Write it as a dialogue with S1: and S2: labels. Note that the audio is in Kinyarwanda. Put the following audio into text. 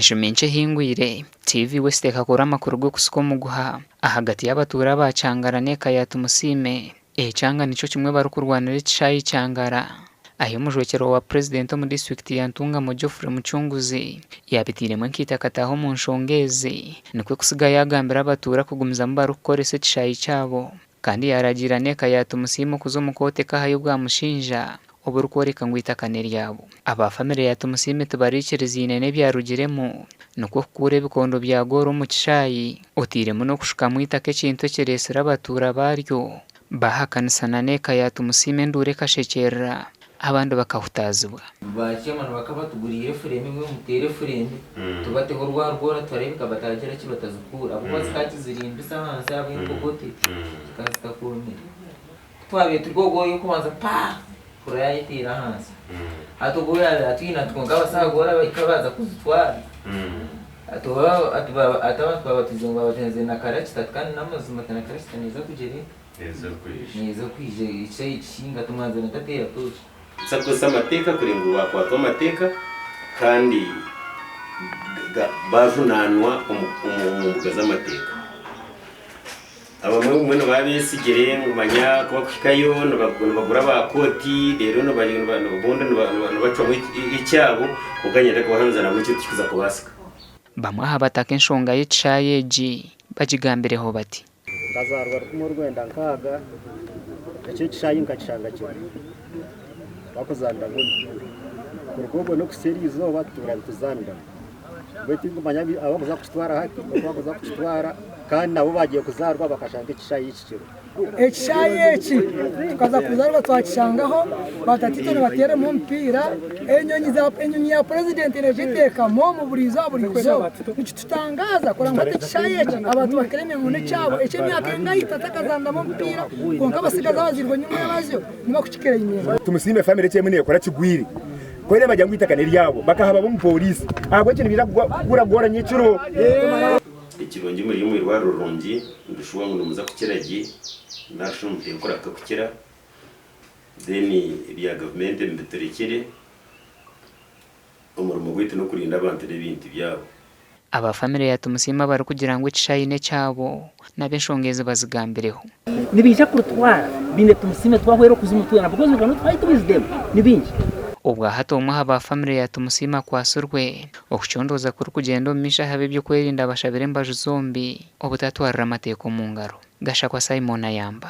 S1: Enjumenche hingwire TV West kakora amakuru go kusuko muguha ahagati y'abatura bacangara neka yatumusime ecanga nico kimwe barukurwanira icayi cangara ayo mujwekero wa president mu district ya Ntunga mu Geoffrey Mucunguzi yabitiremwe nkitakataho mu nshongeze nikwe kusiga yagambira abatura kugumiza mbaru korese icayi cyabo kandi yaragira neka yatumusime kuzomukote kahayo bwa mushinja oburukoreka ngwita kaneri yabo aba family yatumusime tubarikiriza inene byarugiremo nuko kure bikondo bya goro mu kishayi utiremo no kushuka mwitake kintu kiresera abatura baryo bahakanisana neka yatumusime ndure kashekera abandi bakahutazwa
S2: bakiyamana bakabatuguriye frame imwe mutere frame tubateho rwara twarebeka batagira kibatazukura abo bazikati zirimbi sahanse abo inkogote kasta kone twabe tugogoye kubanza pa kurayitira hanze atugoya atina twongaba sagora bakabaza kuzitwara ataba twabatizonga batenze na karaki tatkana namazima tana karaki neza kugere neza kwije ice ishinga tumwanze natatera tuzi
S3: sakosa amateka kurengo bakwato amateka kandi bavunanwa umumbuga z'amateka abamwe no babesigire ngumanya kubakikayo bagura bakoti rero no bari bonda no bacwa icyabo ukanyenda kuhanza nabo cyo kikuza kubasika
S1: bamwe habataka enshonga y'icayeji bajigambireho bati
S4: ngazarwa mu Rwanda nkaga icyo cishayi ngacanga cyo bakozanda gundi kurugombo no kuserizo batura tuzanda beti ngumanya abakoza kutwara haki bakoza kutwara kandi nabo bagiye kuzarwa bakashanga icishayi y'ikiciro
S5: ecishayi eki tukaza kuzarwa twakishangaho batatitone batere mu mpira enyonyi ya president nejiteka mu burizo iki tutangaza kuranga ecishayi eki abantu bakereme mu necabo ece myaka ngayita takazanda mu mpira konka basigaza bazirwa nyuma y'abazyo niba kukikera imyenda
S4: tumusime family cyemwe nekora kigwiri kwere bajya ngwitakane ryabo bakahaba bo mu police ahubwo kintu biragora nyiciro
S3: ikirongi muri mu rwarurungi ndushuwa ngo muza kukiragi nashumute gukora akakukira then iriya government mbiterekere umurimo gwite no kurinda abantu n'ibintu byabo
S1: aba family yatumusima bari kugira ngo icayine cyabo nabeshongeze bazigambireho
S6: nibija kurutwara bine tumusime twahwero kuzimutwara because ngo twahitubizidemo nibinji
S1: ubwa hato umwe haba family yatumusima kwasurwe okuchondoza kuri kugenda misha habe byo kwerinda bashabire mbaje zombi obutatwarira amateko mu ngaro gashakwa Simon Ayamba.